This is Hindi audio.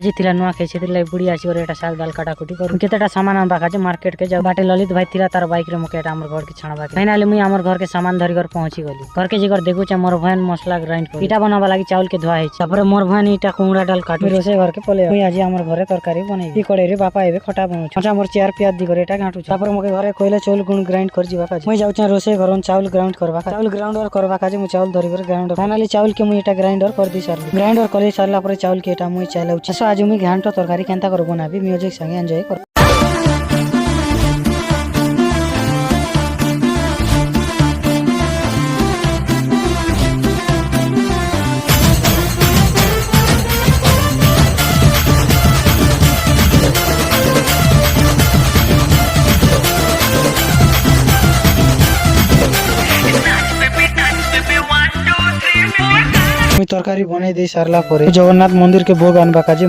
जितिला नुआ के छितिला बुढ़ी आसी और एटा साग दाल काटाकुटी कर केतेटा सामान आनबा काजे मार्केट के जा बाटे ललित भाई थिला तार बाइक रे मके एटा हमर घर के छाणबा के फाइनली मुई हमर घर के सामान धरि कर पहुंची गली घर के जिगर देखु छ मोर भयन मसला ग्राइंड कर इटा बनाबा लागि चावल के धोआ है तापर मोर भयन इटा कुंगड़ा डाल काटु रोसे घर के पले मुई आज हमर घरे तरकारी बनाई ई करे रे बापा एबे खटा बनु छ मोर चार प्याज दी कर एटा गांटू तापर मके घरे कोइला चावल गुण ग्राइंड कर जीवा काजे मुई जाउ छ रोसे घरन चावल ग्राइंड करबा चावल ग्राइंडर करबा काजे मुई चावल धरि कर ग्राइंडर फाइनली चावल के मुई एटा ग्राइंडर कर दी सार ग्राइंडर करे सारला परे चावल के एटा मुई चाइलाउ छ आज मुई घांटो तरकारी केनता कर बनाबी म्यूजिक संगे एंजॉय कर तरकारी बनाई दे सारला परे जगन्नाथ मंदिर के भोग आनबा काजे